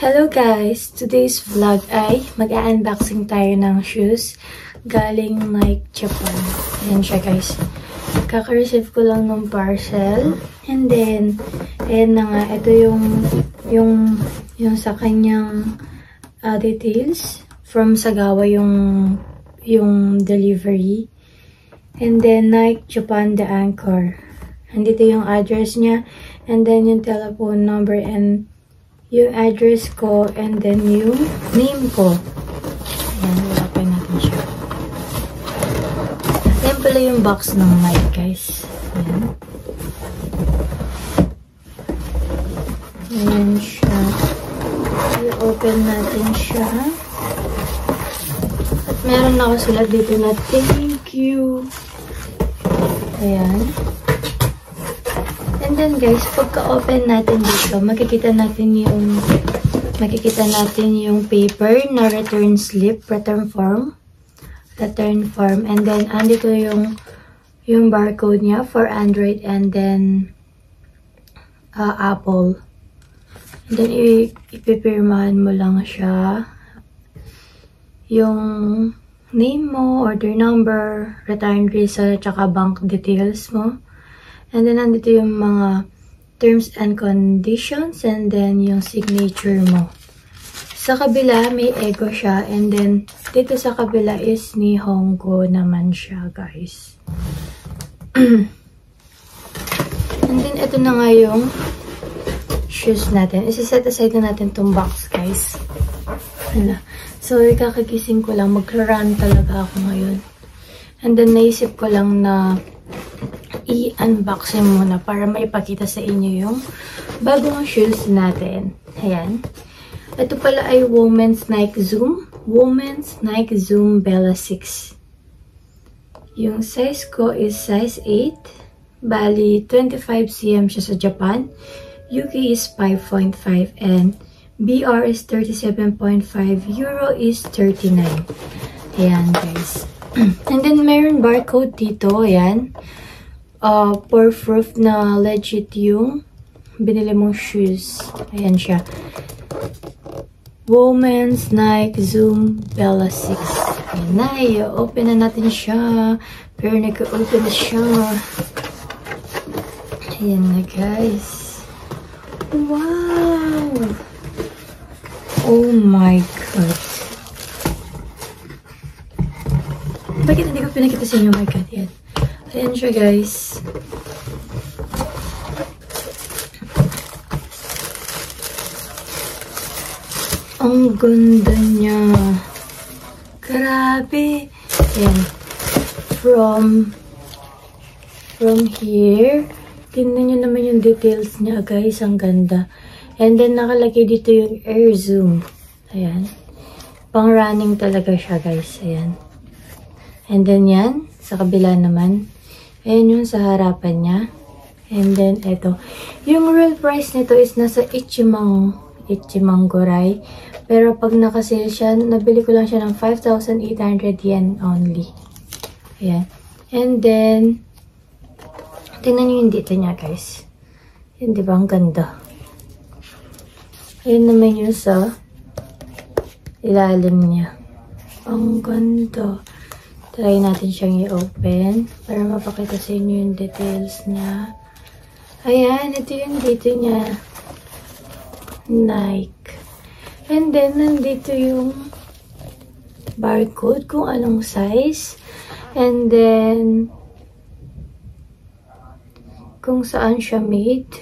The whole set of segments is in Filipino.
Hello guys! Today's vlog ay mag-unboxing tayo ng shoes galing Nike Japan. Ayan siya guys. Kaka-receive ko lang ng parcel. And then, ayan na nga. Ito yung sa kanyang details. From Sagawa yung delivery. And then, Nike Japan The Anchor. Andito yung address niya. And then, yung telephone number and yung address ko, and then yung name ko. Ayan, ilapay natin siya. Ayan pala yung box ng Nike, guys. Ayan. Ayan siya. I-open natin siya. At meron na nakasulat dito na thank you. Ayan. And then guys, pagka-open natin dito, makikita natin yung paper na return slip, return form. And then, andito yung barcode niya for Android and then Apple. And then, ipipirmahan mo lang siya. Yung name mo, order number, return result, tsaka bank details mo. And then, nandito yung mga terms and conditions. And then, yung signature mo. Sa kabila, may ego siya. And then, dito sa kabila is Nihongo naman siya, guys. And then, ito na nga yung shoes natin. Isa-set aside na natin tong box, guys. So, kakagising ko lang. Mag-run talaga ako ngayon. And then, naisip ko lang na i-unboxing muna para maipakita sa inyo yung bagong shoes natin. Ayan. Ito pala ay Women's Nike Zoom. Women's Nike Zoom Bella 6. Yung size ko is size 8. Bali, 25 cm siya sa Japan. UK is 5.5 and BR is 37.5. Euro is 39. Ayan, guys. And then, meron barcode dito. Ayan. For proof na legit yung binili mong shoes. Ayan siya. Women's Nike Zoom Bella 6. Ayan na. I-open na natin siya. Pero nag-open na siya. Ayan na, guys. Wow! Oh my God. Bakit hindi ko pinakita sa inyo? Oh my God, yan. Ayan siya, guys. Ang ganda niya. Grabe. Ayan. From here. Tingnan nyo naman yung details niya, guys. Ang ganda. And then, nakalagay dito yung Air Zoom. Ayan. Pang running talaga siya, guys. Ayan. And then, yan. Sa kabila naman. Ayan yung sa harapan niya. And then, eto. Yung real price nito is nasa Ichimang Gorai. Pero pag nakasale siya, nabili ko lang siya ng 5,800 yen only. Ayan. And then, tingnan nyo yung dito niya, guys. Yan, diba? Ang ganda. Ayan naman yung sa ilalim niya. Ang ganda. Try natin siyang i-open para mapakita sa inyo yung details niya. Ayan, ito yung dito niya. Nike. And then, nandito yung barcode kung anong size. And then, kung saan siya made.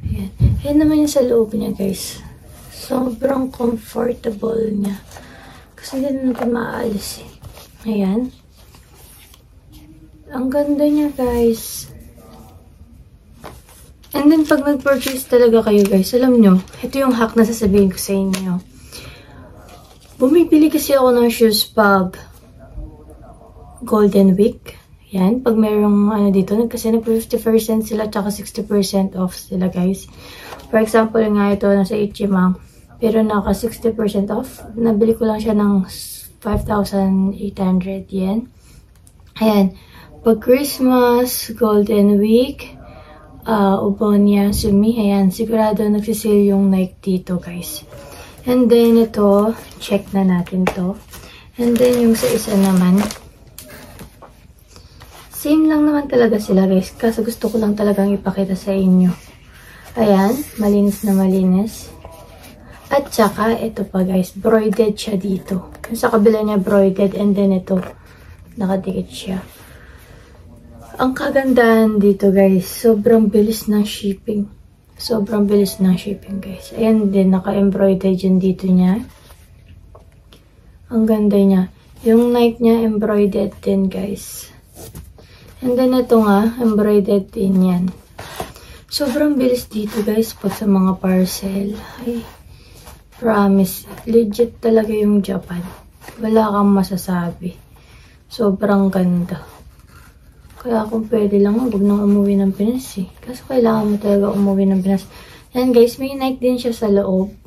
Ayan. Ayan naman yung sa loob niya, guys. Sobrang comfortable niya. Kasi hindi natin maaalis eh. Ayan. Ang ganda niya, guys. And then, pag nag-purchase talaga kayo, guys, alam nyo, ito yung hack na sasabihin ko sa inyo. Bumibili kasi ako ng shoes pag Golden Week. Ayan. Pag mayroong ano dito, kasi nag-50% sila, tsaka 60% off sila, guys. For example, nga ito, nasa Ichimang. Pero naka 60% off. Nabili ko lang siya ng 5,800 yen. Ayan. Pag Christmas, Golden Week, Ubonia Sumi. Ayan, sigurado nagsisale yung Nike dito, guys. And then, ito, check na natin to. And then, yung sa isa naman, same lang naman talaga sila, guys. Kasi gusto ko lang talagang ipakita sa inyo. Ayan, malinis na malinis. At saka, ito pa, guys, broided siya dito. Yung sa kabila niya, broided. And then, ito, nakadikit siya. Ang kagandahan dito, guys, sobrang bilis ng shipping. Sobrang bilis ng shipping, guys. Ayan din, naka-embroidered yun dito niya. Ang ganda niya. Yung Nike niya, embroidered din, guys. And then, ito nga, embroidered din yan. Sobrang bilis dito, guys, pag sa mga parcel. Ay, promise. Legit talaga yung Japan. Wala kang masasabi. Sobrang ganda. Kaya kung pwede lang, huwag nang umuwi ng Pinas eh. Kaso kailangan mo talaga umuwi ng Pinas. And guys, may Nike din siya sa loob.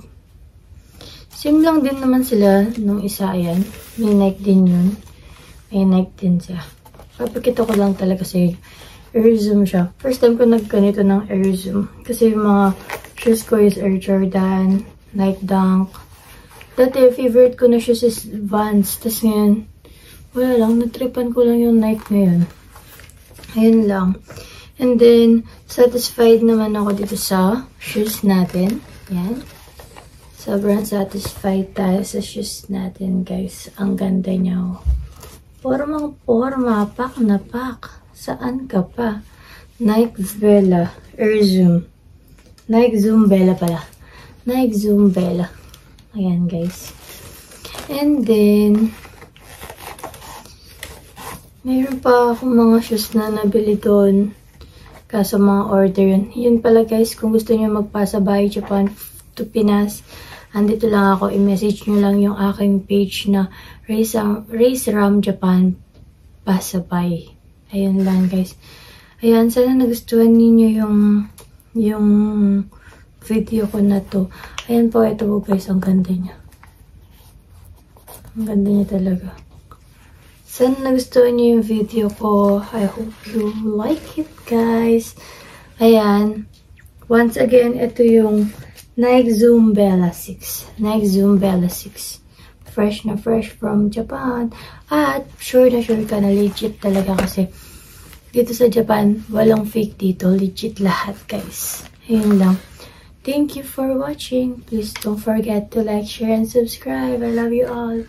Same lang din naman sila nung isa yan. May Nike din yun. May Nike din siya. Papakita ko lang talaga sa inyo. Air Zoom siya. First time ko nagganito ng Air Zoom. Kasi yung mga shoes ko is Air Jordan, Nike Dunk. Dati, favorite ko na shoes is Vans. Tapos ngayon, wala lang. Natripan ko lang yung Nike ngayon. Ayun lang. And then, satisfied naman ako dito sa shoes natin. Yan. Sobrang satisfied tayo sa shoes natin, guys. Ang ganda niya. Porma, pak na pak. Saan ka pa? Nike Vela. Air Zoom. Nike Zoom Vela pala. Nike Zoom Vela. Ayan, guys. And then, mayroon pa akong mga shoes na nabili doon. Kaso mga order yun. Yun pala, guys, kung gusto niyo magpasabay Japan to Pinas, andito lang ako. I-message nyo lang yung aking page na Race Ram Japan Pasabay. Ayun lang, guys. Ayan, sana nagustuhan ninyo yung video ko na to. Ayan po, ito po, guys. Ang ganda niya. Ang ganda niya talaga. Sana nagustuhan niyo yung video ko. I hope you like it, guys. Ayan. Once again, ito yung Nike Zoom Bella 6. Nike Zoom Bella 6. Fresh na fresh from Japan. At sure na sure ka na legit talaga kasi dito sa Japan, walang fake dito. Legit lahat, guys. Ayun lang. Thank you for watching. Please don't forget to like, share, and subscribe. I love you all.